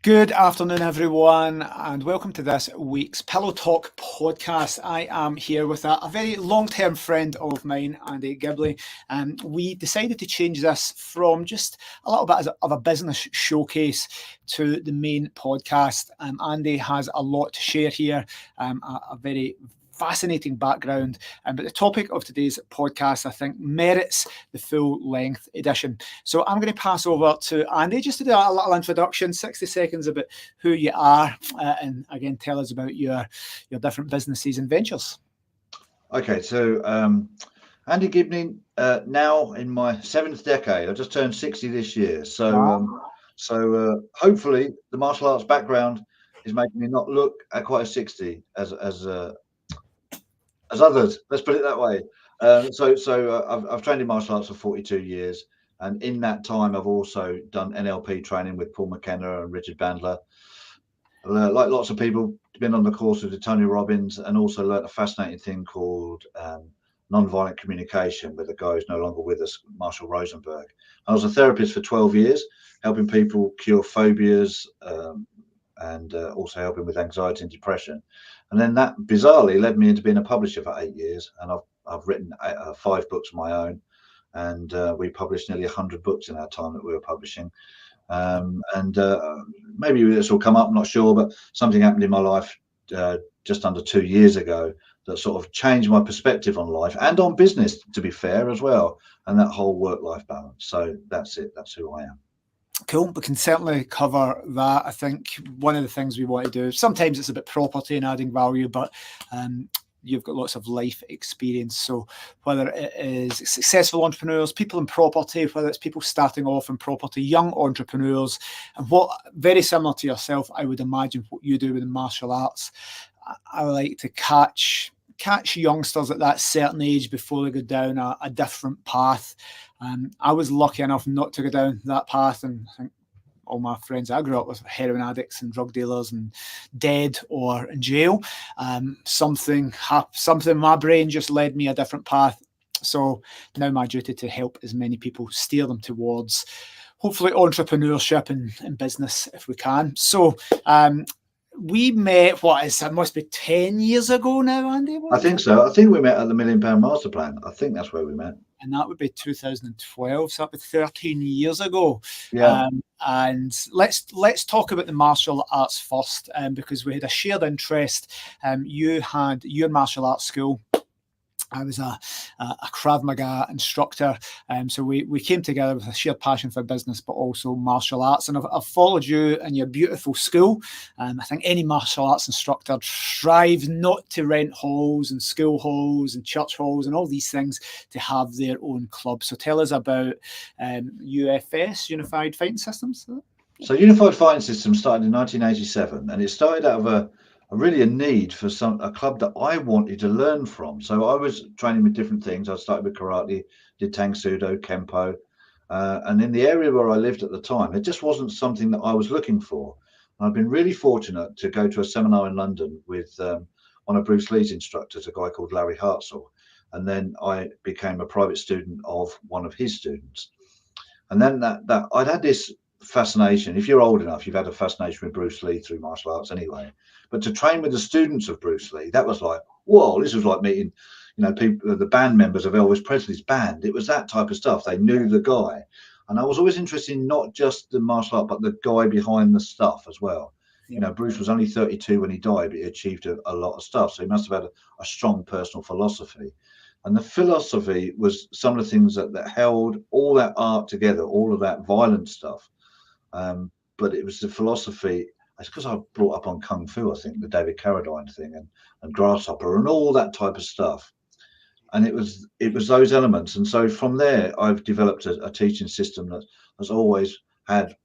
Good afternoon, everyone, and welcome to this week's Pillow Talk podcast. I am here with a very long-term friend of mine, Andy Gibney. We decided to change this from just a little bit of a business showcase to the main podcast. Andy has a lot to share here, a very fascinating background. But the topic of today's podcast, I think, merits the full length edition. So I'm going to pass over to Andy just to do a little introduction, 60 seconds about who you are, and again, tell us about your different businesses and ventures. Okay, so Andy Gibney, now in my seventh decade. I just turned 60 this year. So hopefully the martial arts background is making me not look quite as 60 as others. Let's put it that way. I've trained in martial arts for 42 years, and in that time, I've also done NLP training with Paul McKenna and Richard Bandler. Like lots of people, been on the course with Tony Robbins, and also learnt a fascinating thing called non-violent communication with a guy who's no longer with us, Marshall Rosenberg. I was a therapist for 12 years, helping people cure phobias and also helping with anxiety and depression. And then that bizarrely led me into being a publisher for 8 years, and I've written 5 books of my own, and we published nearly 100 books in our time that we were publishing. Maybe this will come up, I'm not sure, but something happened in my life just under 2 years ago that sort of changed my perspective on life and on business, to be fair, as well, and that whole work-life balance. So that's it. That's who I am. Cool. We can certainly cover that. I think one of the things we want to do, sometimes it's about property and adding value, but you've got lots of life experience. So whether it is successful entrepreneurs, people in property, whether it's people starting off in property, young entrepreneurs, and what, very similar to yourself, I would imagine what you do with the martial arts. I like to catch youngsters at that certain age before they go down a different path. I was lucky enough not to go down that path, and I think all my friends I grew up with were heroin addicts and drug dealers and dead or in jail. Something in my brain just led me a different path. So now my duty to help as many people steer them towards hopefully entrepreneurship and business if we can. So we met, it must be 10 years ago now, Andy? I think so. I think we met at the £1 Million Master Plan. I think that's where we met. And that would be 2012, so that'd be 13 years ago. Yeah. And let's talk about the martial arts first, because we had a shared interest. You had your martial arts school. I was a Krav Maga instructor, so we came together with a shared passion for business, but also martial arts. And I've followed you in your beautiful school. I think any martial arts instructor strives not to rent halls and school halls and church halls and all these things to have their own club. So tell us about UFS, Unified Fighting Systems. So Unified Fighting Systems started in 1987, and it started out of a need for a club that I wanted to learn from. So I was training with different things. I started with karate, did Tang Sudo, Kempo, and in the area where I lived at the time, it just wasn't something that I was looking for. And I've been really fortunate to go to a seminar in London with one of Bruce Lee's instructors, a guy called Larry Hartzell, and then I became a private student of one of his students. And then that I'd had this fascination. If you're old enough, you've had a fascination with Bruce Lee through martial arts anyway. But to train with the students of Bruce Lee, that was like, whoa, this was like meeting, people, the band members of Elvis Presley's band. It was that type of stuff. They knew the guy. And I was always interested in not just the martial art, but the guy behind the stuff as well. Yeah. Bruce was only 32 when he died, but he achieved a lot of stuff. So he must have had a strong personal philosophy. And the philosophy was some of the things that held all that art together, all of that violent stuff. But it was the philosophy. It's because I brought up on Kung Fu, I think, the David Carradine thing and Grasshopper and all that type of stuff. And it was those elements. And so from there, I've developed a teaching system that has always had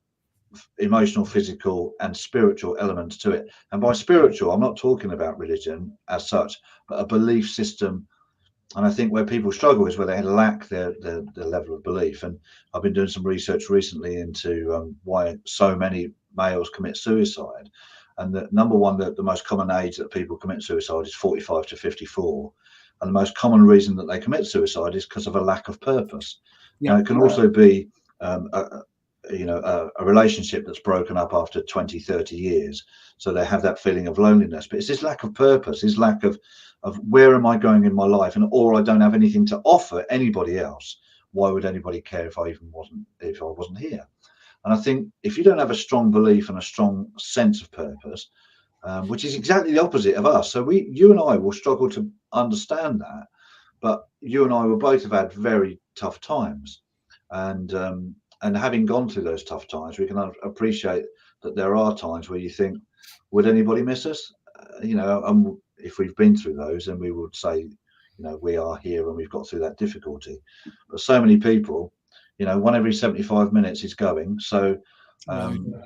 emotional, physical and spiritual elements to it. And by spiritual, I'm not talking about religion as such, but a belief system. And I think where people struggle is where they lack their level of belief. And I've been doing some research recently into why so many males commit suicide. And the number one, the most common age that people commit suicide is 45 to 54. And the most common reason that they commit suicide is because of a lack of purpose. Yeah. Now, it can also be a relationship that's broken up after 20, 30 years. So they have that feeling of loneliness, but it's this lack of purpose, this lack of where am I going in my life, or I don't have anything to offer anybody else. Why would anybody care if I wasn't here? And I think if you don't have a strong belief and a strong sense of purpose, which is exactly the opposite of us. So you and I will struggle to understand that, but you and I will both have had very tough times, and having gone through those tough times, we can appreciate that there are times where you think, would anybody miss us? And if we've been through those, then we would say, we are here and we've got through that difficulty. But so many people, 1 every 75 minutes is going. So,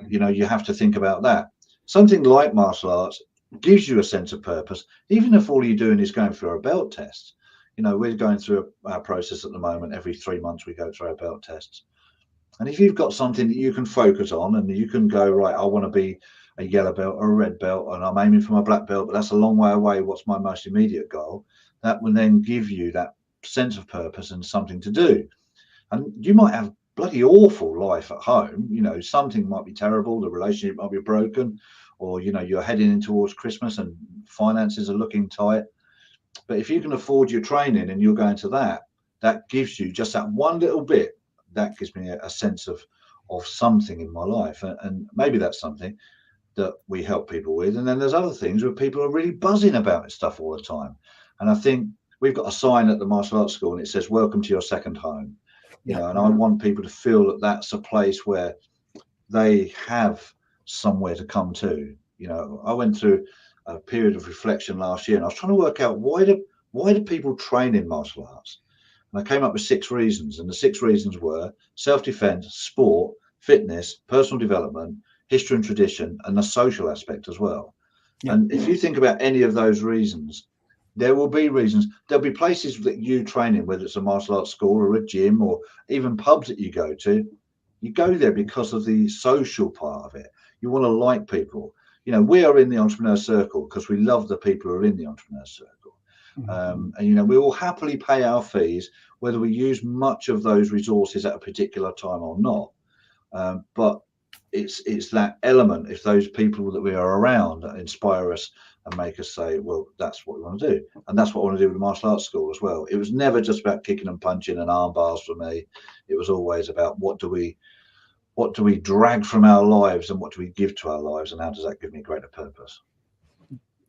you have to think about that. Something like martial arts gives you a sense of purpose, even if all you're doing is going through a belt test. We're going through our process at the moment. Every 3 months we go through our belt tests. And if you've got something that you can focus on and you can go, right, I want to be a yellow belt or a red belt, and I'm aiming for my black belt, but that's a long way away. What's my most immediate goal? That will then give you that sense of purpose and something to do. And you might have bloody awful life at home. Something might be terrible. The relationship might be broken, or, you're heading in towards Christmas and finances are looking tight. But if you can afford your training and you're going to that gives you just that one little bit. That gives me a sense of something in my life. And maybe that's something that we help people with. And then there's other things where people are really buzzing about stuff all the time. And I think we've got a sign at the martial arts school and it says, welcome to your second home. And I want people to feel that that's a place where they have somewhere to come to. I went through a period of reflection last year and I was trying to work out why do people train in martial arts? And I came up with 6 reasons. And the 6 reasons were self-defense, sport, fitness, personal development, history and tradition, and the social aspect as well. Yeah. And if you think about any of those reasons, there will be reasons. There'll be places that you train in, whether it's a martial arts school or a gym or even pubs that you go to. You go there because of the social part of it. You want to like people. We are in the entrepreneur circle because we love the people who are in the entrepreneur circle. And we will happily pay our fees, whether we use much of those resources at a particular time or not. But it's that element, if those people that we are around that inspire us and make us say, well, that's what we want to do. And that's what I want to do with the martial arts school as well. It was never just about kicking and punching and arm bars for me. It was always about what do we drag from our lives and what do we give to our lives, and how does that give me greater purpose?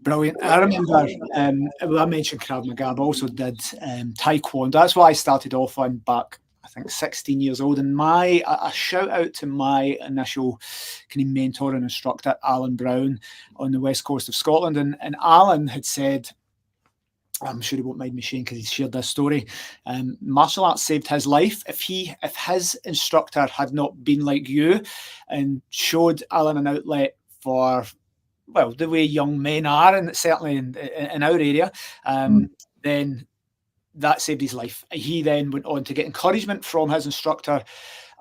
Brilliant. I remember, I mentioned Krav Maga, but also did Taekwondo. That's what I started off on back, I think, 16 years old. And a shout out to my initial kind of mentor and instructor, Alan Brown, on the west coast of Scotland. And Alan had said, I'm sure he won't mind me sharing because he's shared this story. Martial arts saved his life. If his instructor had not been like you and showed Alan an outlet for, well, the way young men are, and certainly in our area, then that saved his life. He then went on to get encouragement from his instructor,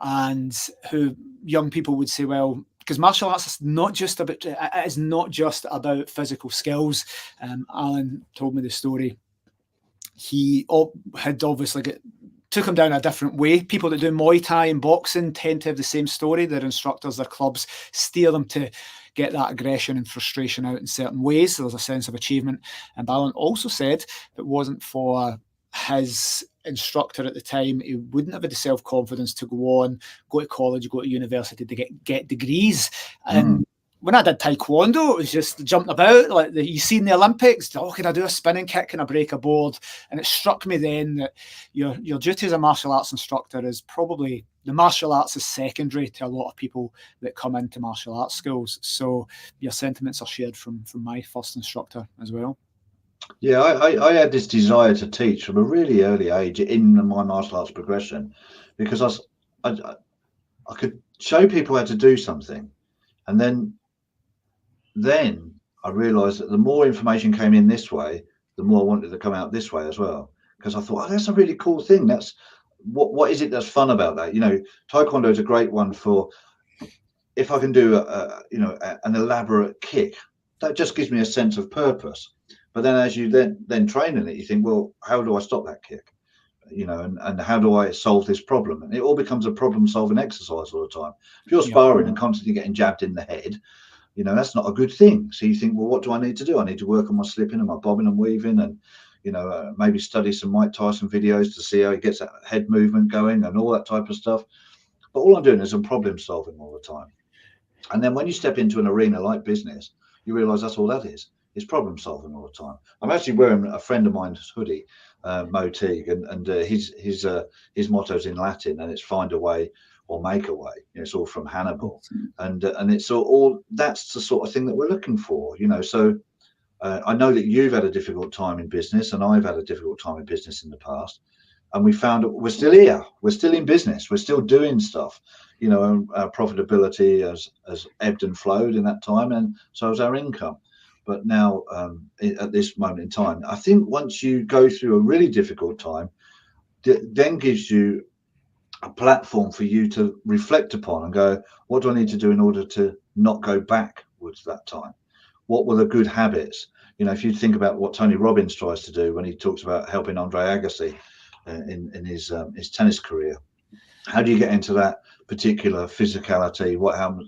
and who young people would say, well, because martial arts is not just about physical skills. Alan told me the story. He had obviously took him down a different way. People that do Muay Thai and boxing tend to have the same story. Their instructors, their clubs steer them to get that aggression and frustration out in certain ways. So there's a sense of achievement. And Alan also said if it wasn't for his instructor at the time, he wouldn't have had the self-confidence to go to college, go to university to get degrees. And when I did Taekwondo, it was just jumping about. Like you see in the Olympics, can I do a spinning kick? Can I break a board? And it struck me then that your duty as a martial arts instructor is probably, the martial arts is secondary to a lot of people that come into martial arts schools. So your sentiments are shared from my first instructor as well. Yeah, I had this desire to teach from a really early age in my martial arts progression, because I could show people how to do something, and then I realized that the more information came in this way, the more I wanted to come out this way as well, because I thought, that's a really cool thing. That's what is it that's fun about that? Taekwondo is a great one for, if I can do an elaborate kick, that just gives me a sense of purpose. But then as you then train in it, you think, well, how do I stop that kick? and how do I solve this problem? And it all becomes a problem solving exercise all the time. If you're Yeah. sparring and constantly getting jabbed in the head, that's not a good thing. So you think, well, what do I need to do? I need to work on my slipping and my bobbing and weaving, and maybe study some Mike Tyson videos to see how he gets that head movement going and all that type of stuff. But all I'm doing is I'm problem solving all the time. And then when you step into an arena like business, you realize that's all that is. It's problem solving all the time. I'm actually wearing a friend of mine's hoodie, Mo Teague, and his motto's in Latin, and it's find a way or make a way. It's all from Hannibal, and it's all that's the sort of thing that we're looking for. So I know that you've had a difficult time in business, and I've had a difficult time in business in the past. And we found that we're still here. We're still in business. We're still doing stuff. And our profitability has ebbed and flowed in that time, and so has our income. But now, at this moment in time, I think once you go through a really difficult time, then gives you a platform for you to reflect upon and go, what do I need to do in order to not go backwards that time? What were the good habits? If you think about what Tony Robbins tries to do when he talks about helping Andre Agassi in his tennis career, how do you get into that particular physicality?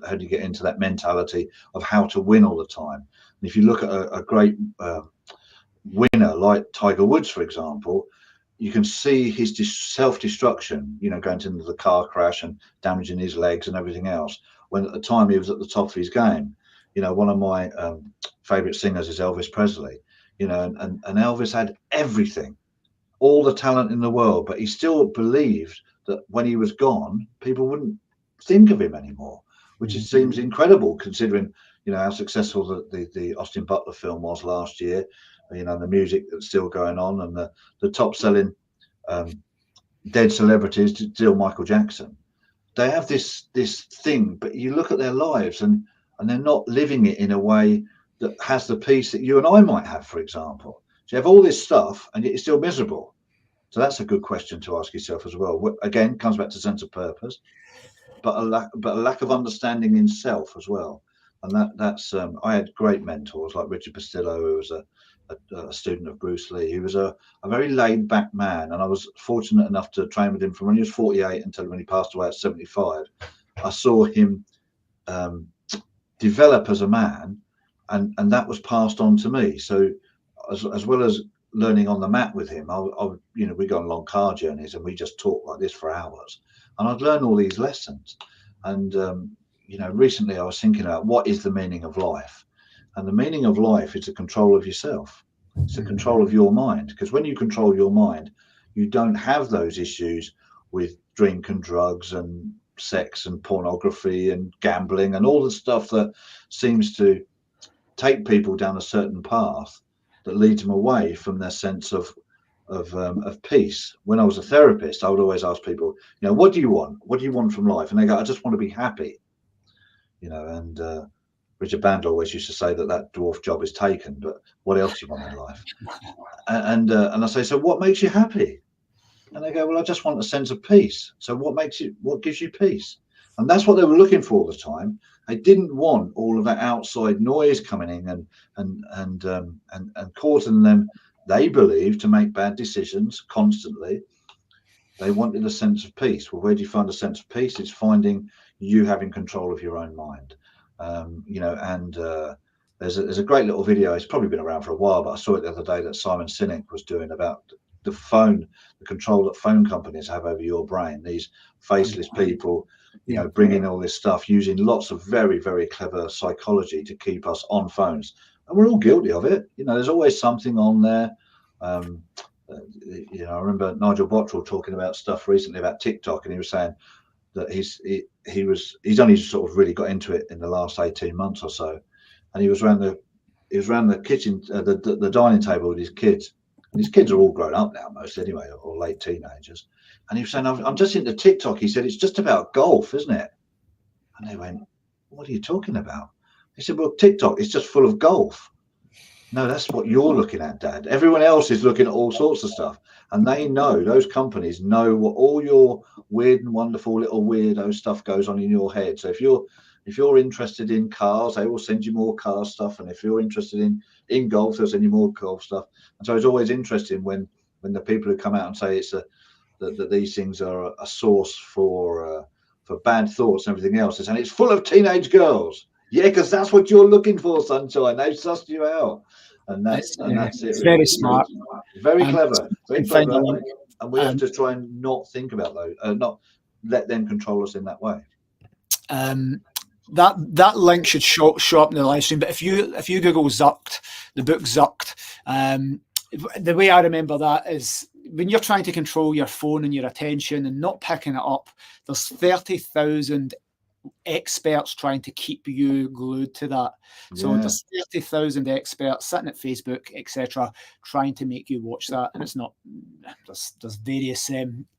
How do you get into that mentality of how to win all the time? And if you look at a great winner like Tiger Woods, for example, you can see his self-destruction, going into the car crash and damaging his legs and everything else, when at the time he was at the top of his game. One of my favorite singers is Elvis Presley, and Elvis had everything, all the talent in the world, but he still believed that when he was gone, people wouldn't think of him anymore, which seems incredible considering, how successful the Austin Butler film was last year, the music that's still going on, and the top selling dead celebrities, still Michael Jackson. They have this thing, but you look at their lives and they're not living it in a way that has the peace that you and I might have, for example. So you have all this stuff and yet you're still miserable. So that's a good question to ask yourself as well. Again, comes back to sense of purpose, but a lack of understanding in self as well. And that's I had great mentors like Richard Pastillo, who was a student of Bruce Lee. He was a very laid back man, and I was fortunate enough to train with him from when he was 48 until when he passed away at 75. I saw him develop as a man, and that was passed on to me. So as well as learning on the mat with him, we go on long car journeys and we just talk like this for hours, and I'd learn all these lessons. And recently I was thinking about what is the meaning of life, and the meaning of life is the control of yourself. It's the control of your mind, because when you control your mind, you don't have those issues with drink and drugs and sex and pornography and gambling and all the stuff that seems to take people down a certain path that leads them away from their sense of peace. When I was a therapist, I would always ask people, what do you want? What do you want from life? And they go, I just want to be happy. And Richard Bandler always used to say that dwarf job is taken, but what else do you want in life? And I say, so what makes you happy? And they go, well, I just want a sense of peace. So what gives you peace? And that's what they were looking for all the time. They didn't want all of that outside noise coming in and causing them, they believe, to make bad decisions constantly. They wanted a sense of peace. Well, where do you find a sense of peace? It's finding you having control of your own mind. There's a great little video. It's probably been around for a while, but I saw it the other day that Simon Sinek was doing about the control that phone companies have over your brain. These faceless people, bringing all this stuff, using lots of very, very clever psychology to keep us on phones, and we're all guilty of it. There's always something on there. I remember Nigel Bottrell talking about stuff recently about TikTok, and he was saying that he's only sort of really got into it in the last 18 months or so, and he was around the kitchen, the dining table with his kids. And his kids are all grown up now, most anyway, or late teenagers. And he was saying, I'm just into TikTok. He said, it's just about golf, isn't it? And they went, what are you talking about? He said, well, TikTok is just full of golf. No, that's what you're looking at, Dad. Everyone else is looking at all sorts of stuff. And those companies know what all your weird and wonderful little weirdo stuff goes on in your head. So if you're interested in cars, they will send you more car stuff. And if you're interested in golf, they'll send you more golf stuff. And so it's always interesting when the people who come out and say it's that these things are a source for bad thoughts and everything else. And it's full of teenage girls. Yeah, because that's what you're looking for, sunshine. They've sussed you out, and that's it. It's Really. very smart. Very clever, very Can find clever. a link. And we have to try and not think about those, not let them control us in that way. That link should show up in the live stream. But if you Google Zucked, the book Zucked, the way I remember that is when you're trying to control your phone and your attention and not picking it up, there's 30,000 experts trying to keep you glued to that. So there's 30,000 experts sitting at Facebook, etc., trying to make you watch that. And it's not, there's various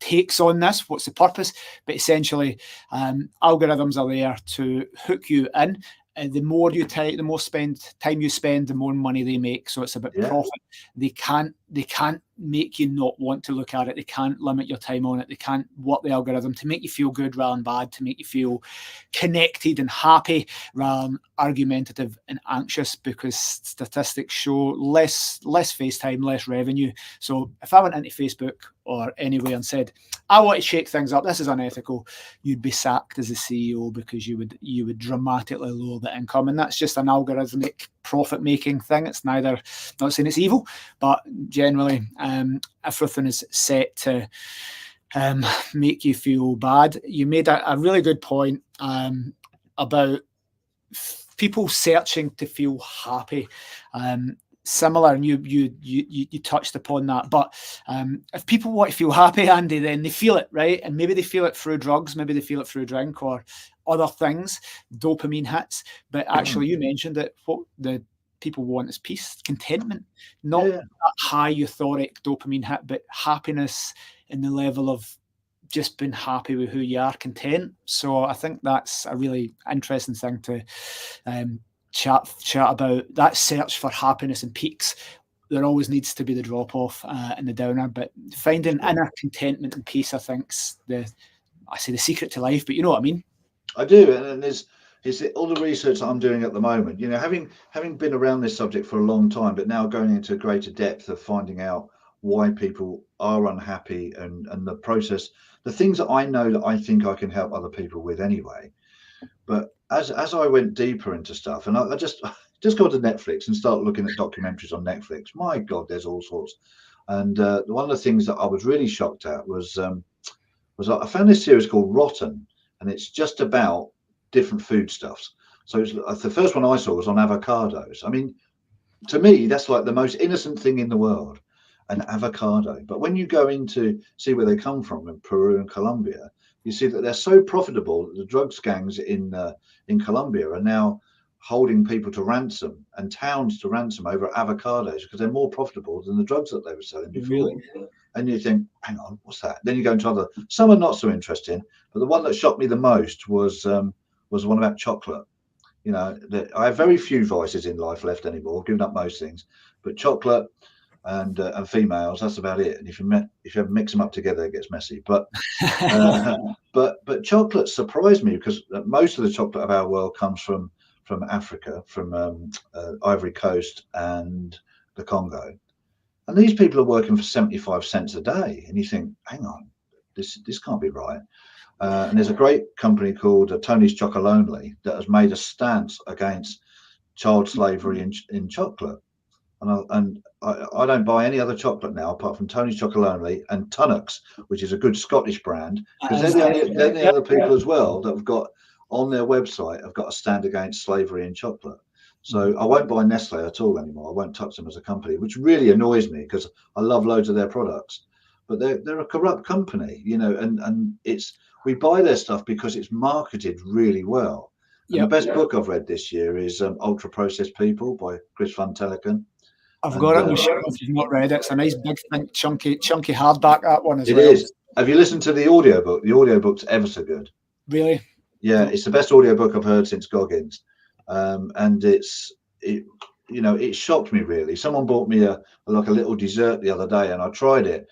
takes on this. What's the purpose? But essentially, algorithms are there to hook you in. And the more the more time you spend, the more money they make. So it's about profit. They can't make you not want to look at it. They can't limit your time on it. They can't work the algorithm to make you feel good rather than bad, to make you feel connected and happy rather than argumentative and anxious, because statistics show less FaceTime, less revenue. So if I went into Facebook or anywhere and said, I want to shake things up, this is unethical, you'd be sacked as a CEO because you would dramatically lower the income. And that's just an algorithmic profit-making thing. It's not saying it's evil, but generally everything is set to make you feel bad. You made a really good point about people searching to feel happy. Similar, and you touched upon that. But if people want to feel happy, Andy, then they feel it, right? And maybe they feel it through drugs, maybe they feel it through drink or other things, dopamine hits. But actually, you mentioned that what the people want is peace, contentment, not that high euphoric dopamine hit, but happiness in the level of just being happy with who you are, content. So I think that's a really interesting thing to chat about. That search for happiness and peaks, there always needs to be the drop off and the downer, but finding inner contentment and peace, I think's the secret to life. But you know what I mean? I do, and there's all the research that I'm doing at the moment. You know, having been around this subject for a long time, but now going into greater depth of finding out why people are unhappy and the process, the things that I know that I think I can help other people with anyway. But as I went deeper into stuff, and I just go to Netflix and start looking at documentaries on Netflix. My God, there's all sorts. And one of the things that I was really shocked at was I found this series called Rotten, and it's just about different foodstuffs. So the first one I saw was on avocados. I mean, to me, that's like the most innocent thing in the world, an avocado. But when you go into see where they come from in Peru and Colombia, you see that they're so profitable that the drugs gangs in Colombia are now holding people to ransom and towns to ransom over avocados because they're more profitable than the drugs that they were selling before. Really? And you think, hang on, what's that? Then you go into some are not so interesting, but the one that shocked me the most was the one about chocolate. You know, I have very few vices in life left anymore, given up most things, but chocolate and females, that's about it. And if you mix them up together, it gets messy. But but chocolate surprised me because most of the chocolate of our world comes from Africa, from Ivory Coast and the Congo. And these people are working for 75 cents a day. And you think, hang on, this can't be right. And there's a great company called Tony's Chocolonely that has made a stance against child slavery in chocolate. And I don't buy any other chocolate now apart from Tony's Chocolonely and Tunnocks, which is a good Scottish brand, because they're the other people as well that have got on their website have got a stand against slavery in chocolate. So I won't buy Nestle at all anymore. I won't touch them as a company, which really annoys me because I love loads of their products. But they're a corrupt company, you know, and we buy their stuff because it's marketed really well. And the best book I've read this year is Ultra Processed People by Chris Van Teliken. I've got it on the shelf if you've not read it. It's a nice big thick chunky hardback, that one as well. It is. Have you listened to the audiobook? The audiobook's ever so good. Really? Yeah, it's the best audiobook I've heard since Goggins. And it shocked me really. Someone bought me a little dessert the other day and I tried it.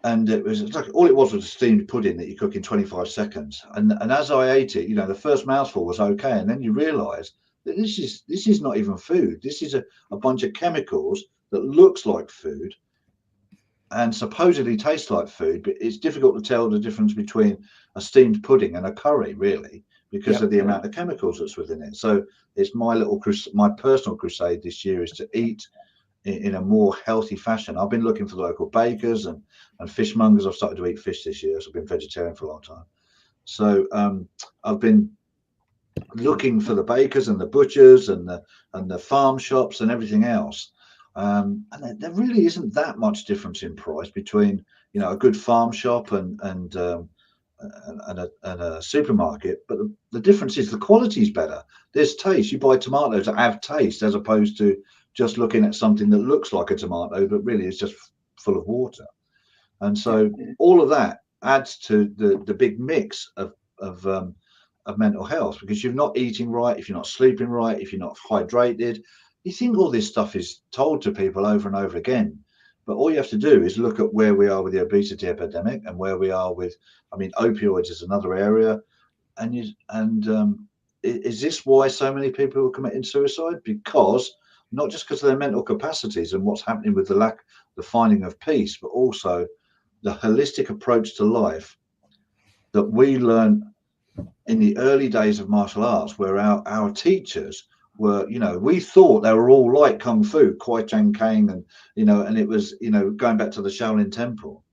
And it was like all it was a steamed pudding that you cook in 25 seconds. And as I ate it, you know, the first mouthful was okay. And then you realize that this is not even food. This is a bunch of chemicals that looks like food. and supposedly tastes like food, but it's difficult to tell the difference between a steamed pudding and a curry, really, because Yep. of the amount of chemicals that's within it. So it's my personal crusade this year is to eat in a more healthy fashion. I've been looking for the local bakers and fishmongers. I've started to eat fish this year, so I've been vegetarian for a long time. So I've been looking for the bakers and the butchers and the farm shops and everything else. And there really isn't that much difference in price between, you know, a good farm shop and a supermarket. But the difference is the quality is better. There's taste. You buy tomatoes that have taste, as opposed to just looking at something that looks like a tomato but really is just full of water. And so all of that adds to the big mix of mental health, because you're not eating right, if you're not sleeping right, if you're not hydrated. You think all this stuff is told to people over and over again, but all you have to do is look at where we are with the obesity epidemic and where we are with, I mean, opioids is another area. Is this why so many people are committing suicide? Because not just because of their mental capacities and what's happening with the finding of peace, but also the holistic approach to life that we learn in the early days of martial arts, where our teachers were, you know, we thought they were all like kung fu, Kwai Chang Kang, and you know, and it was, you know, going back to the Shaolin Temple.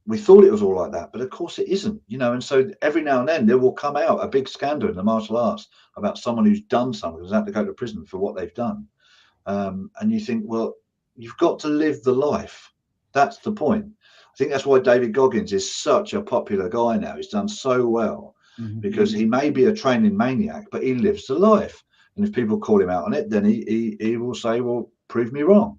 We thought it was all like that, but of course it isn't, you know. And so every now and then there will come out a big scandal in the martial arts about someone who's done something, who's had to go to prison for what they've done. And you think, well, you've got to live the life. That's the point. I think that's why David Goggins is such a popular guy now. He's done so well because he may be a training maniac, but he lives the life. And if people call him out on it, then he will say, well, prove me wrong.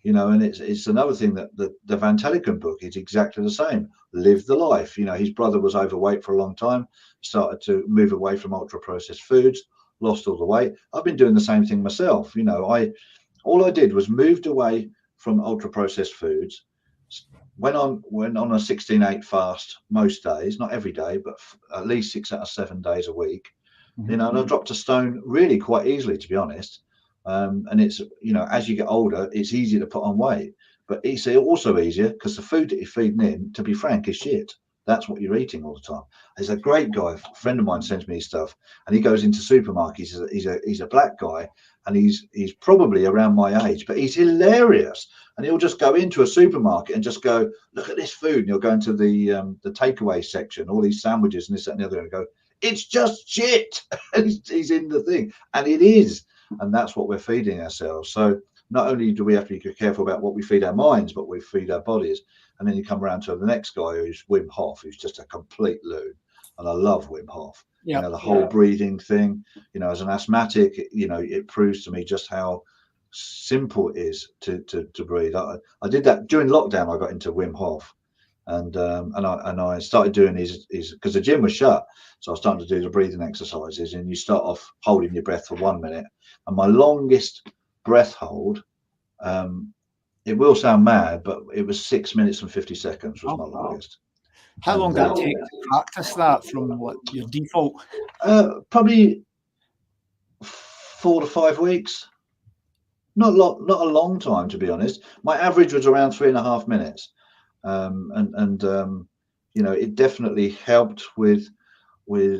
You know, and it's another thing that the Van Teliken book is exactly the same. Live the life. You know, his brother was overweight for a long time, started to move away from ultra processed foods, lost all the weight. I've been doing the same thing myself. You know, all I did was moved away from ultra processed foods, went on a 16/8 fast most days, not every day, but at least 6 out of 7 days a week. You know, and I dropped a stone really quite easily, to be honest. And it's, you know, as you get older, it's easier to put on weight, but it's also easier because the food that you're feeding in, to be frank, is shit. That's what you're eating all the time. There's a great guy, a friend of mine sends me his stuff, and he goes into supermarkets. He's a black guy, and he's probably around my age, but he's hilarious. And he'll just go into a supermarket and just go, look at this food, and he'll go into the takeaway section, all these sandwiches and this, that, and the other, and go, it's just shit. And he's in the thing, and it is. And that's what we're feeding ourselves. So not only do we have to be careful about what we feed our minds, but we feed our bodies. And then you come around to the next guy, who's Wim Hof, who's just a complete loon. And I love Wim Hof. You know, the whole breathing thing, you know, as an asthmatic, you know, it proves to me just how simple it is to breathe. I did that during lockdown. I got into Wim Hof. And I started doing his because the gym was shut, so I was starting to do the breathing exercises, and you start off holding your breath for 1 minute, and my longest breath hold, it will sound mad, but it was 6 minutes and 50 seconds was my longest. How long did it take to practice that from what your default? Probably 4 to 5 weeks. Not a long time, to be honest. My average was around 3.5 minutes. You know, it definitely helped with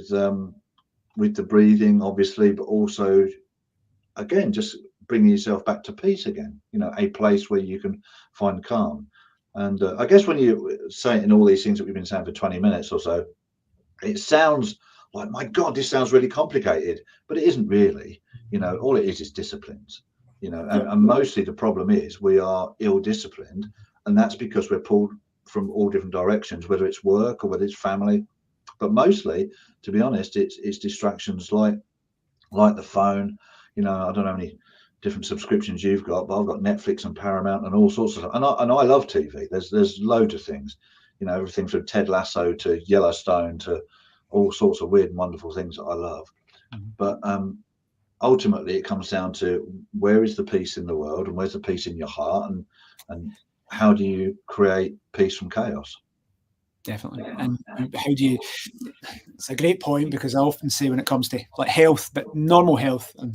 the breathing, obviously, but also, again, just bringing yourself back to peace again. You know, a place where you can find calm. And I guess when you say in all these things that we've been saying for 20 minutes or so, it sounds like, my God, this sounds really complicated, but it isn't really. You know, all it is disciplines. You know, and mostly the problem is we are ill-disciplined, and that's because we're pulled from all different directions, whether it's work or whether it's family. But mostly, to be honest, it's distractions like the phone. You know, I don't know how many different subscriptions you've got, but I've got Netflix and Paramount and all sorts of stuff. And I love TV. There's loads of things, you know, everything from Ted Lasso to Yellowstone to all sorts of weird and wonderful things that I love. But ultimately, it comes down to, where is the peace in the world, and where's the peace in your heart, and how do you create peace from chaos? Definitely. And how do you? It's a great point, because I often say when it comes to like health, but normal health, and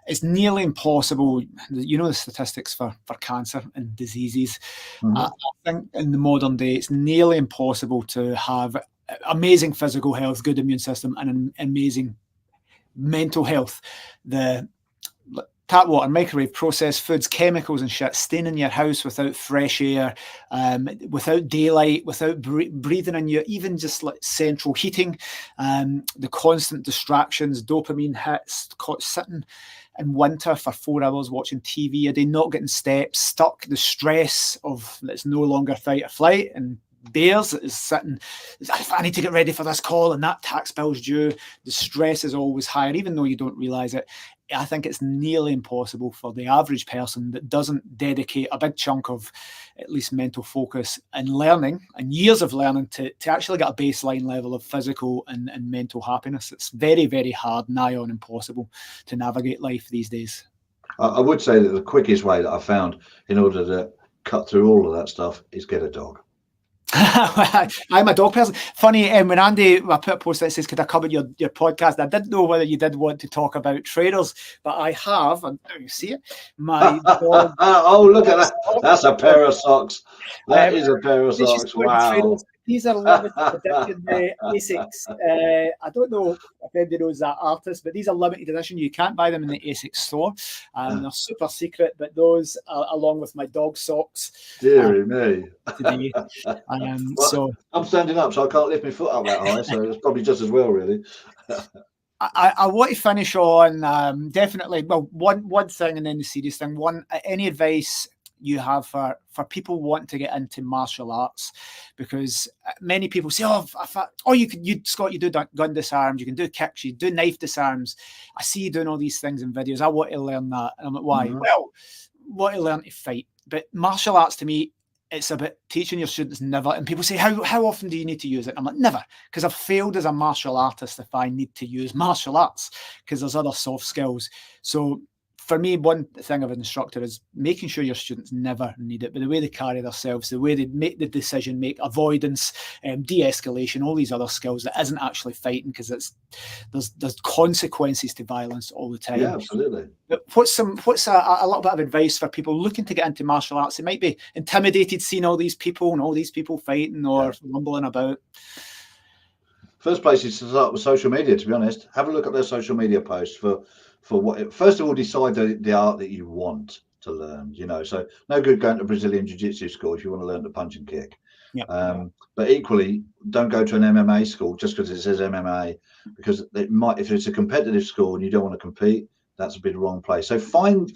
it's nearly impossible. You know the statistics for cancer and diseases. I think in the modern day, it's nearly impossible to have amazing physical health, good immune system, and an amazing mental health. The tap water, microwave, processed foods, chemicals and shit, staying in your house without fresh air, without daylight, without breathing in your, even just like central heating, the constant distractions, dopamine hits, sitting in winter for 4 hours watching TV a day, not getting steps, stuck, the stress of it's no longer fight or flight, and bears is sitting, I need to get ready for this call and that tax bill's due. The stress is always higher, even though you don't realize it. I think it's nearly impossible for the average person that doesn't dedicate a big chunk of at least mental focus and learning and years of learning to actually get a baseline level of physical and mental happiness. It's very, very hard, nigh on impossible to navigate life these days. I would say that the quickest way that I found in order to cut through all of that stuff is get a dog. I'm a dog person. Funny, when Andy, I put a post that says, could I come on your podcast? I didn't know whether you did want to talk about trainers, but I have, and you see it, my dog. Oh, look at that. That's a pair of socks. That is a pair of socks. Wow. These are limited edition Asics. I don't know if anybody knows that artist, but these are limited edition. You can't buy them in the Asics store. They're super secret, but those are along with my dog socks. Deary me. Today. Well, so I'm standing up, so I can't lift my foot up that high, so it's probably just as well, really. I want to finish on definitely, well, one thing and then the serious thing. Any advice you have for people wanting to get into martial arts? Because many people say, Scott, you do gun disarms, you can do kicks, you do knife disarms. I see you doing all these things in videos. I want to learn that. And I'm like, why? Well, I want to learn to fight. But martial arts to me, it's about teaching your students never. And people say, how often do you need to use it? I'm like, never, because I've failed as a martial artist if I need to use martial arts, because there's other soft skills. So for me, one thing of an instructor is making sure your students never need it, but the way they carry themselves, the way they make the decision, make avoidance, de-escalation, all these other skills that isn't actually fighting, because there's consequences to violence all the time. Yeah, absolutely. But what's a little bit of advice for people looking to get into martial arts? They might be intimidated seeing all these people fighting or rumbling about. First place is to start with social media, to be honest. Have a look at their social media posts for what. First of all, decide the art that you want to learn, so no good going to Brazilian jiu-jitsu school if you want to learn to punch and kick. But equally, don't go to an MMA school just because it says MMA, because it might, if it's a competitive school and you don't want to compete, that's a bit wrong place. So find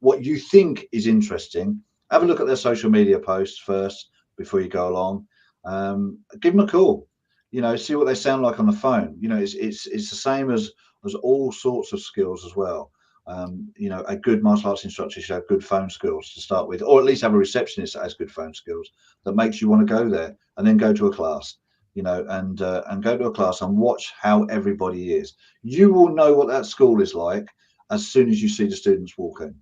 what you think is interesting. Have a look at their social media posts first before you go along. Give them a call. See what they sound like on the phone. It's the same as all sorts of skills as well. A good martial arts instructor should have good phone skills to start with, or at least have a receptionist that has good phone skills that makes you want to go there, and then go to a class, and go to a class and watch how everybody is. You will know what that school is like as soon as you see the students walk in.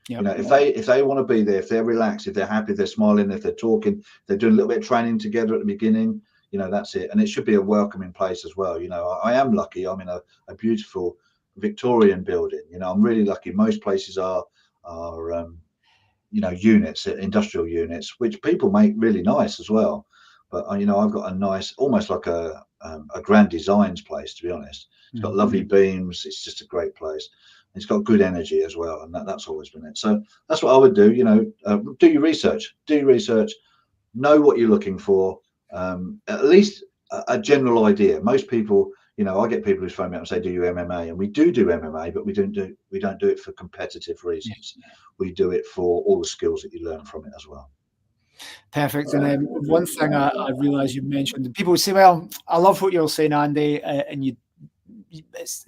If they want to be there, if they're relaxed, if they're happy, if they're smiling, if they're talking, they're doing a little bit of training together at the beginning, that's it. And it should be a welcoming place as well. I am lucky. I'm in a beautiful Victorian building. I'm really lucky. Most places are units, industrial units, which people make really nice as well. But I've got a nice, almost like a Grand Designs place, to be honest. It's got lovely beams. It's just a great place. It's got good energy as well, and that's always been it. So that's what I would do. Do your research. Know what you're looking for. At least a general idea. Most people, I get people who phone me up and say, "Do you MMA?" And we do MMA, but we don't do it for competitive reasons. We do it for all the skills that you learn from it as well. Perfect. And then one thing I realised you mentioned, people would say, "Well, I love what you're saying, Andy, and it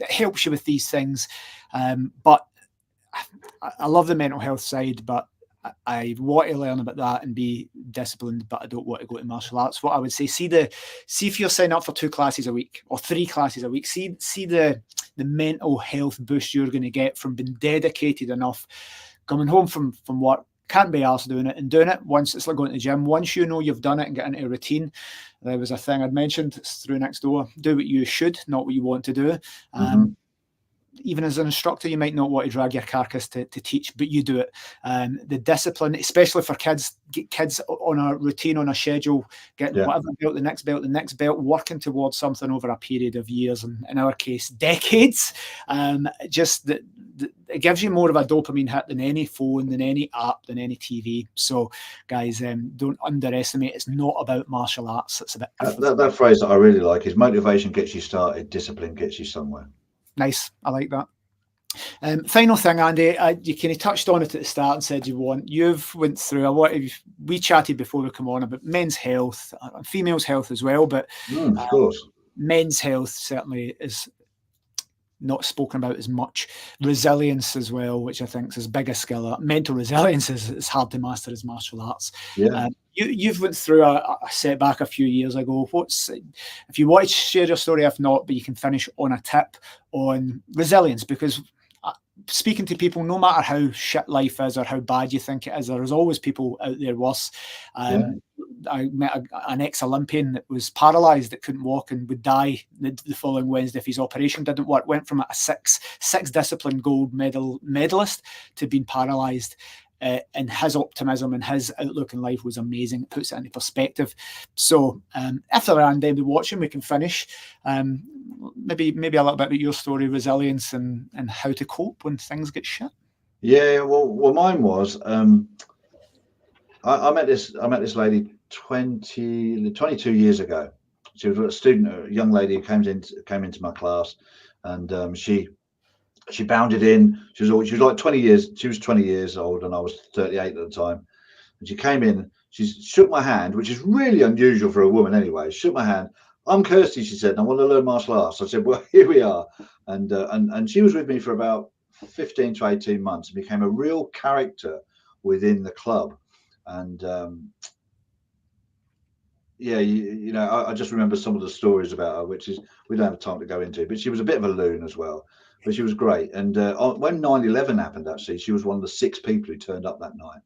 helps you with these things, but I love the mental health side, but I want to learn about that and be disciplined, but I don't want to go to martial arts." What I would say, see if you're signing up for 2 classes a week or 3 classes a week, see the mental health boost you're going to get from being dedicated enough, coming home from work, can't be arsed doing it, and doing it once. It's like going to the gym. Once you know you've done it and get into a routine, there was a thing I'd mentioned, it's through next door, do what you should, not what you want to do. Even as an instructor, you might not want to drag your carcass to teach, but you do it. The discipline, especially for kids, get kids on a routine, on a schedule, getting whatever belt, the next belt, working towards something over a period of years, and in our case, decades. Just that it gives you more of a dopamine hit than any phone, than any app, than any TV. So, guys, don't underestimate. It's not about martial arts. It's about that phrase that I really like is motivation gets you started, discipline gets you somewhere. Nice. I like that. Final thing, Andy, you kind of touched on it at the start and said you've went through we chatted before we come on about men's health, females' health as well, but of course, men's health certainly is not spoken about as much. Resilience as well, which I think is as big a skill. Mental resilience is hard to master as martial arts. Yeah. You've went through a setback a few years ago. If you want to share your story, if not, but you can finish on a tip on resilience, because speaking to people, no matter how shit life is or how bad you think it is, there's always people out there worse. I met an ex-Olympian that was paralysed, that couldn't walk and would die the following Wednesday if his operation didn't work. Went from a six discipline gold medalist to being paralysed. And his optimism and his outlook in life was amazing. It puts it into perspective. So if there are anybody watching, we can finish. Maybe a little bit about your story, resilience, and how to cope when things get shit. Yeah, well, mine was I met this lady 22 years ago. She was a student, a young lady who came into my class, and she bounded in. She was like 20 years. She was 20 years old, and I was 38 at the time. And she came in. She shook my hand, which is really unusual for a woman anyway. She shook my hand. I'm Kirsty, she said, and I want to learn martial arts. I said, well, here we are. And she was with me for about 15 to 18 months and became a real character within the club. And I just remember some of the stories about her, which is we don't have time to go into, but she was a bit of a loon as well. But she was great. And when 9/11 happened, actually, she was one of the 6 people who turned up that night.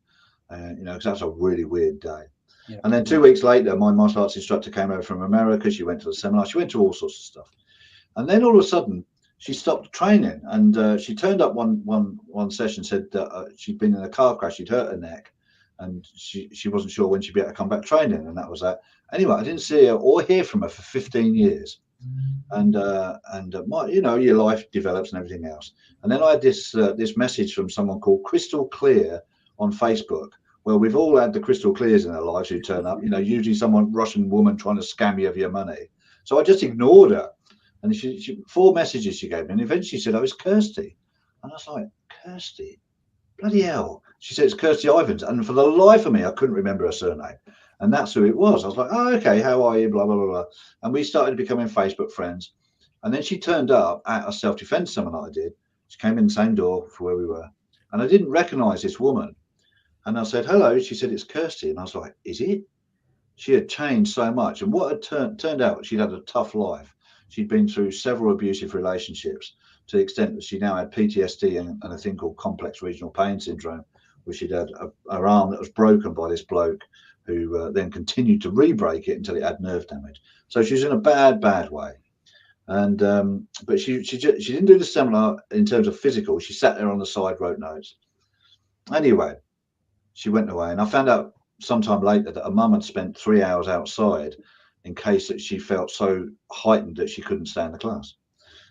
Because that's a really weird day. Yeah. And then 2 weeks later, my martial arts instructor came over from America. She went to the seminar. She went to all sorts of stuff. And then all of a sudden, she stopped training. And she turned up one session, said that she'd been in a car crash. She'd hurt her neck. And she wasn't sure when she'd be able to come back training. And that was that. Anyway, I didn't see her or hear from her for 15 years. And your life develops and everything else. And then I had this message from someone called Crystal Clear on Facebook. Well, we've all had the Crystal Clears in our lives who turn up, usually some Russian woman trying to scam you of your money. So I just ignored her. And she 4 messages she gave me. And eventually she said, oh, it's Kirsty. And I was like, Kirsty? Bloody hell. She said, it's Kirsty Ivans. And for the life of me, I couldn't remember her surname. And that's who it was. I was like, oh, okay, how are you? Blah, blah, blah, blah. And we started becoming Facebook friends. And then she turned up at a self-defense seminar I did. She came in the same door for where we were. And I didn't recognize this woman. And I said, hello. She said, it's Kirsty. And I was like, is it? She had changed so much. And what had turned out, she'd had a tough life. She'd been through several abusive relationships to the extent that she now had PTSD and a thing called complex regional pain syndrome, where she'd had her arm that was broken by this bloke who then continued to re-break it until it had nerve damage. So she was in a bad way. And but she didn't do the seminar in terms of physical. She sat there on the side, wrote notes. Anyway, she went away, and I found out sometime later that her mum had spent 3 hours outside in case that she felt so heightened that she couldn't stay in the class.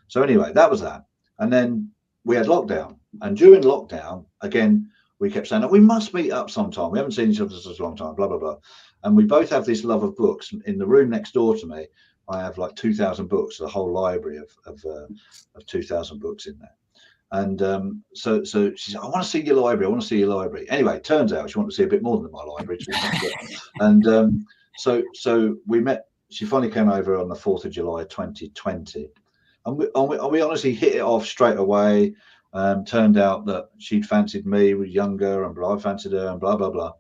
So anyway, that was that. And then we had lockdown, and during lockdown, again, we kept saying, oh, we must meet up sometime. We haven't seen each other for such a long time, blah, blah, blah. And we both have this love of books. In the room next door to me, I have like 2,000 books, a whole library of 2,000 books in there. And so she said, I want to see your library. I want to see your library. Anyway, it turns out she wanted to see a bit more than my library. And so we met. She finally came over on the 4th of July, 2020. And we honestly hit it off straight away. Turned out that she'd fancied me, was younger, and I fancied her, and blah, blah, blah.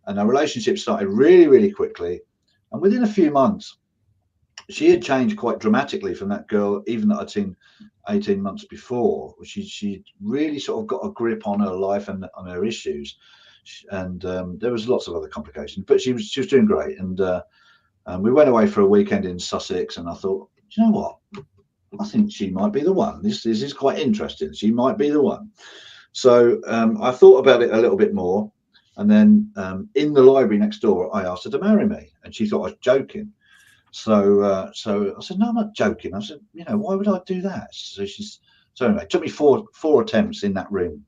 And our relationship started really, really quickly. And within a few months, she had changed quite dramatically from that girl, even that I'd seen 18 months before. She really sort of got a grip on her life and on her issues. and there was lots of other complications, but she was doing great. And we went away for a weekend in Sussex, and I thought, you know what? I think she might be the one. This is quite interesting. She might be the one. So I thought about it a little bit more, and then in the library next door, I asked her to marry me, and she thought I was joking. So I said, no, I'm not joking. I said, why would I do that? So anyway, it took me four attempts in that room.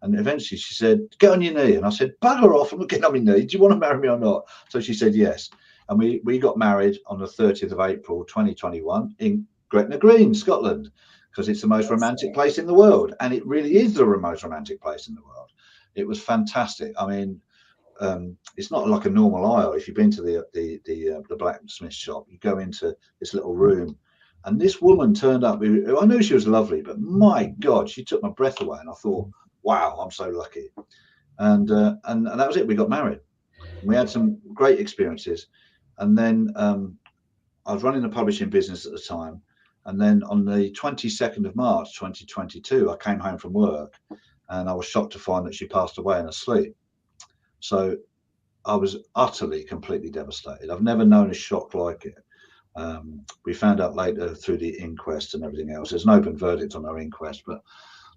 And eventually she said, get on your knee. And I said, bugger off, I'm not getting on my knee. Do you want to marry me or not? So she said yes. And we got married on the 30th of April, 2021 in Gretna Green, Scotland, because it's the most romantic place in the world. And it really is the most romantic place in the world. It was fantastic. I mean, it's not like a normal aisle. If you've been to the blacksmith shop, you go into this little room, and this woman turned up. I knew she was lovely, but my God, she took my breath away. And I thought, wow, I'm so lucky. And that was it. We got married. We had some great experiences. And then I was running a publishing business at the time. And then on the 22nd of March, 2022, I came home from work, and I was shocked to find that she passed away in her sleep. So I was utterly, completely devastated. I've never known a shock like it. We found out later through the inquest and everything else. There's an open verdict on our inquest, but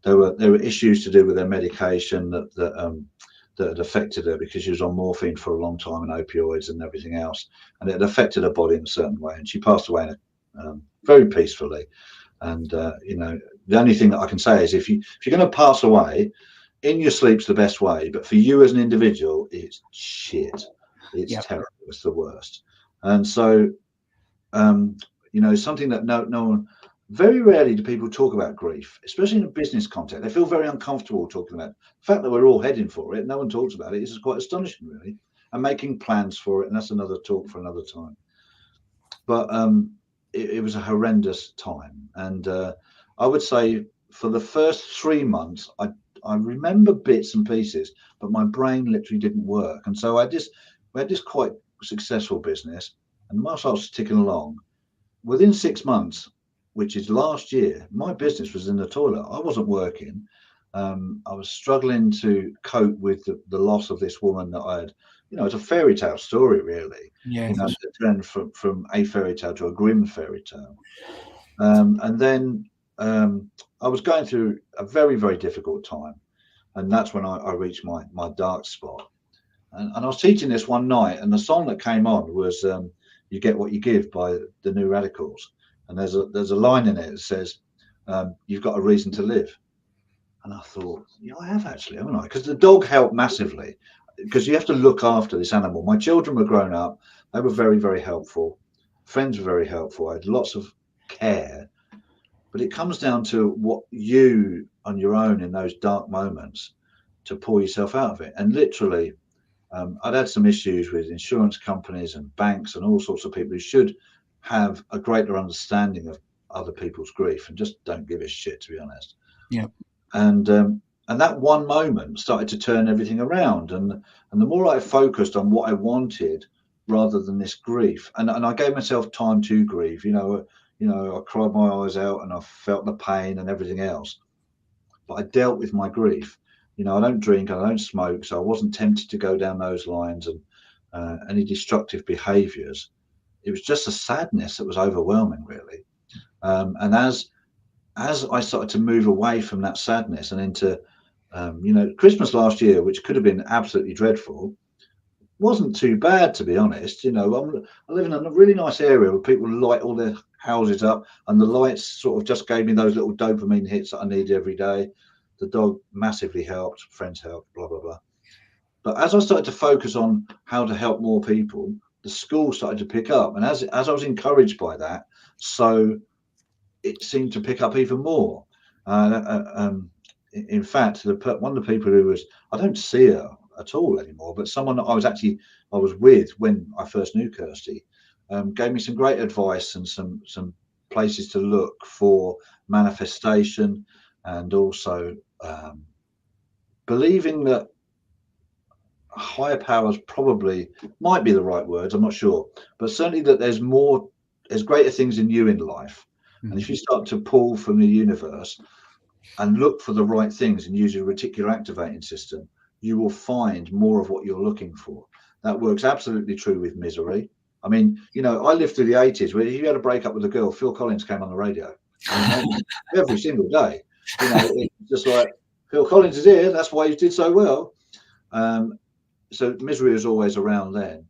there were issues to do with her medication that had affected her, because she was on morphine for a long time and opioids and everything else, and it had affected her body in a certain way. And she passed away very peacefully. And the only thing that I can say is, if you're going to pass away, in your sleep's the best way, but for you as an individual, it's shit. It's terrible. It's the worst. And so, something that no one, very rarely do people talk about grief, especially in a business context. They feel very uncomfortable talking about it. The fact that we're all heading for it, no one talks about it, is quite astonishing, really, and making plans for it. And that's another talk for another time. But it was a horrendous time. And I would say for the first 3 months, I remember bits and pieces, but my brain literally didn't work. And so we had this quite successful business, and whilst I was ticking along, within 6 months, which is last year, my business was in the toilet. I wasn't working. I was struggling to cope with the loss of this woman that I had. It's a fairy tale story, really. Yeah. Then from a fairy tale to a grim fairy tale. And then I was going through a very, very difficult time. And that's when I reached my dark spot. And I was teaching this one night, and the song that came on was You Get What You Give by the New Radicals. And there's a line in it that says, you've got a reason to live. And I thought, I have actually, haven't I? Because the dog helped massively, because you have to look after this animal. My children were grown up. They were very, very helpful. Friends were very helpful. I had lots of care. But it comes down to what you, on your own in those dark moments, to pull yourself out of it. And literally, I'd had some issues with insurance companies and banks and all sorts of people who should have a greater understanding of other people's grief and just don't give a shit, to be honest. Yeah. And that one moment started to turn everything around. And the more I focused on what I wanted rather than this grief, and I gave myself time to grieve, I cried my eyes out and I felt the pain and everything else. But I dealt with my grief. I don't drink, I don't smoke, so I wasn't tempted to go down those lines and any destructive behaviours. It was just a sadness that was overwhelming, really. And as I started to move away from that sadness and into, Christmas last year, which could have been absolutely dreadful, wasn't too bad, to be honest. I live in a really nice area where people light all their houses up, and the lights sort of just gave me those little dopamine hits that I need every day. The dog massively helped, friends helped, blah, blah, blah. But as I started to focus on how to help more people, the school started to pick up. And as I was encouraged by that, so it seemed to pick up even more. In fact, one of the people who was, I don't see her at all anymore, but someone that I was with when I first knew Kirsty, gave me some great advice and some places to look for manifestation, and also believing that higher powers probably might be the right words, I'm not sure, but certainly that there's greater things in you in life. Mm-hmm. And if you start to pull from the universe and look for the right things and use your reticular activating system, you will find more of what you're looking for. That works absolutely true with misery. I mean, you know, I lived through the 80s where if you had a break up with a girl, Phil Collins came on the radio. I mean, every single day. You know, it's just like, Phil Collins is here, that's why he did so well. So misery is always around then.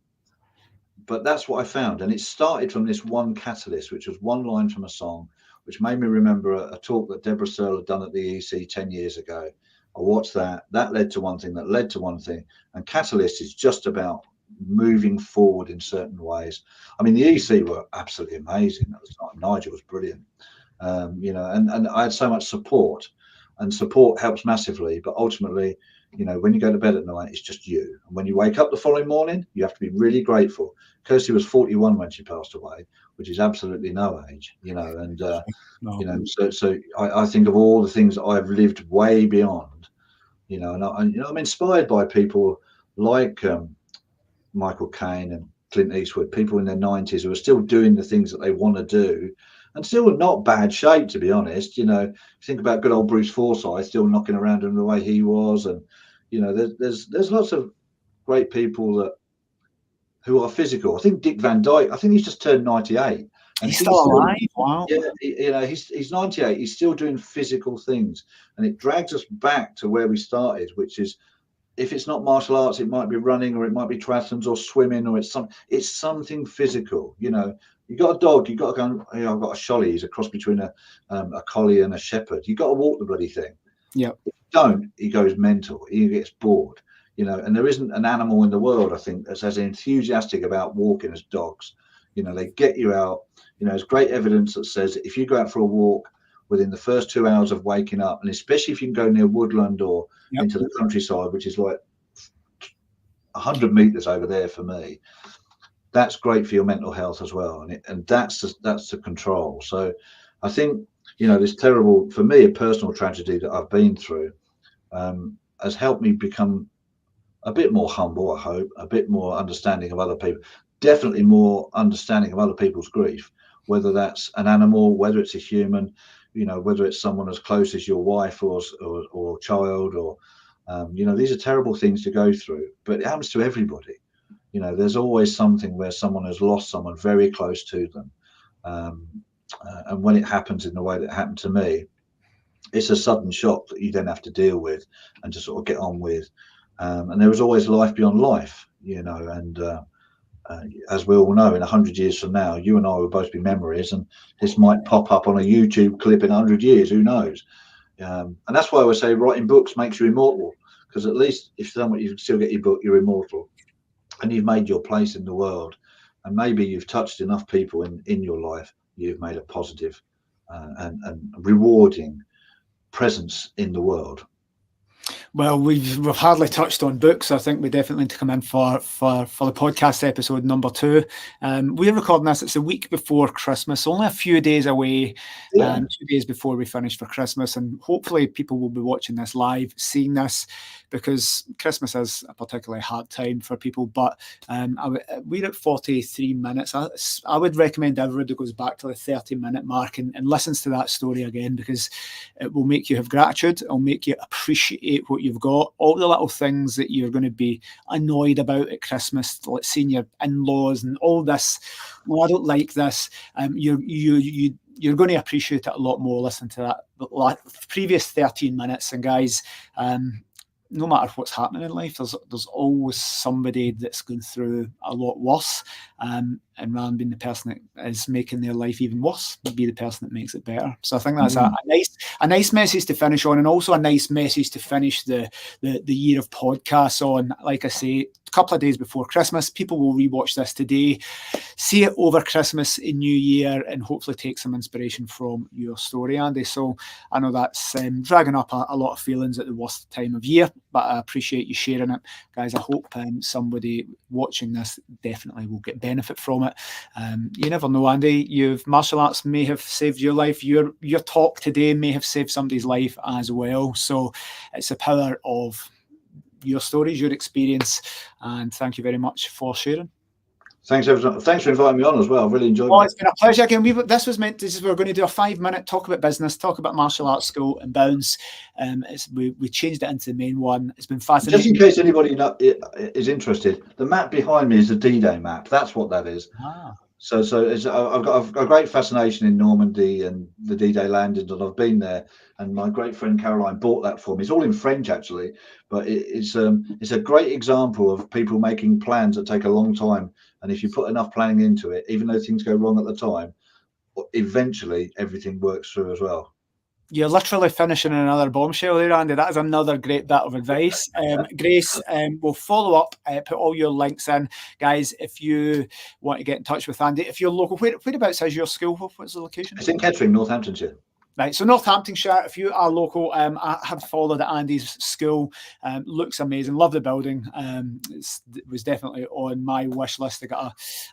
But that's what I found. And it started from this one catalyst, which was one line from a song, which made me remember a talk that Deborah Searle had done at the EC 10 years ago. I watched that. That led to one thing, that led to one thing. And catalyst is just about moving forward in certain ways. I mean, the EC were absolutely amazing at the time. Nigel was brilliant. You know, and I had so much support, and support helps massively. But ultimately, you know, when you go to bed at night, it's just you. And when you wake up the following morning, you have to be really grateful. Kirsty was 41 when she passed away, which is absolutely no age, you know. And No. you know, so I think of all the things that I've lived way beyond, you know, and you know, I'm inspired by people like Michael Caine and Clint Eastwood, people in their 90s who are still doing the things that they want to do, and still in not bad shape, to be honest. You know, think about good old Bruce Forsyth still knocking around in the way he was, and you know, there's lots of great people that who are physical. I think Dick Van Dyke, I think he's just turned 98, and He's still alive. Wow. Yeah, you know, he's 98. He's still doing physical things, and it drags us back to where we started, which is, if it's not martial arts, it might be running, or it might be triathlons or swimming, or it's something physical. You know, you got a dog, you got to go. You know, I've got a Sholly. He's a cross between a collie and a shepherd. You got to walk the bloody thing. Yeah. If you don't, he goes mental. He gets bored. You know, and there isn't an animal in the world, I think, that's as enthusiastic about walking as dogs. You know, they get you out. You know, there's great evidence that says if you go out for a walk within the first 2 hours of waking up, and especially if you can go near woodland or into the countryside, which is like 100 meters over there for me, that's great for your mental health as well. And that's the control. So I think, you know, this terrible, for me, a personal tragedy that I've been through has helped me become a bit more humble, I hope, a bit more understanding of other people, definitely more understanding of other people's grief, whether that's an animal, whether it's a human, you know, whether it's someone as close as your wife or child, or, you know, these are terrible things to go through, but it happens to everybody. You know, there's always something where someone has lost someone very close to them. And when it happens in the way that happened to me, it's a sudden shock that you then have to deal with and to sort of get on with. And there is always life beyond life, you know, and as we all know, in 100 years from now, you and I will both be memories, and this might pop up on a YouTube clip in 100 years, who knows? And that's why I would say writing books makes you immortal, because at least if someone, you can still get your book, you're immortal, and you've made your place in the world, and maybe you've touched enough people in your life, you've made a positive and rewarding presence in the world. Well, we've hardly touched on books. I think we definitely need to come in for the podcast episode number 2. We're recording this. It's the week before Christmas, only a few days away. 2 days before we finish for Christmas, and hopefully people will be watching this live, seeing this, because Christmas is a particularly hard time for people. But we're at 43 minutes. I would recommend everybody goes back to the 30-minute mark and listens to that story again, because it will make you have gratitude. It'll make you appreciate what you've got, all the little things that you're going to be annoyed about at Christmas, like seeing your in-laws and all this. Well, I don't like this. You're going to appreciate it a lot more listening to that previous 13 minutes. And guys, no matter what's happening in life, there's always somebody that's going through a lot worse. And rather than being the person that is making their life even worse, be the person that makes it better. So I think that's a nice message to finish on, and also a nice message to finish the year of podcasts on. Like I say, a couple of days before Christmas, people will rewatch this today, see it over Christmas and New Year, and hopefully take some inspiration from your story, Andy. So I know that's dragging up a lot of feelings at the worst time of year, but I appreciate you sharing it, guys. I hope somebody watching this definitely will get benefit from it. You never know, Andy. Martial arts may have saved your life. Your talk today may have saved somebody's life as well. So it's the power of your stories, your experience, and thank you very much for sharing. Thanks for inviting me on as well. I've really enjoyed Oh, it. it's been a pleasure. Again, this was meant to, we were going to do a 5-minute talk about business, talk about martial arts school and bounce. We changed it into the main one. It's been fascinating. Just in case anybody is interested, the map behind me is the D-Day map. That's what that is. So I've got a great fascination in Normandy and the D-Day landings, and I've been there. And my great friend Caroline bought that for me. It's all in French actually, but it's a great example of people making plans that take a long time. And if you put enough planning into it, even though things go wrong at the time, eventually everything works through as well. You're literally finishing another bombshell there, Andy. That is another great bit of advice. Grace, we'll follow up, put all your links in. Guys, if you want to get in touch with Andy, if you're local, whereabouts is your school? What's the location? It's in Kettering, Northamptonshire. Right, so Northamptonshire, if you are local, I have followed Andy's school. Looks amazing. Love the building. It was definitely on my wish list to get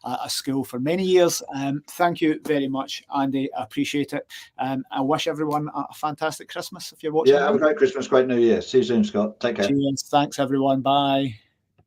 a school for many years. Thank you very much, Andy. I appreciate it. I wish everyone a fantastic Christmas if you're watching. Yeah, have a great Christmas, great New Year. See you soon, Scott. Take care. Cheers. Thanks, everyone. Bye.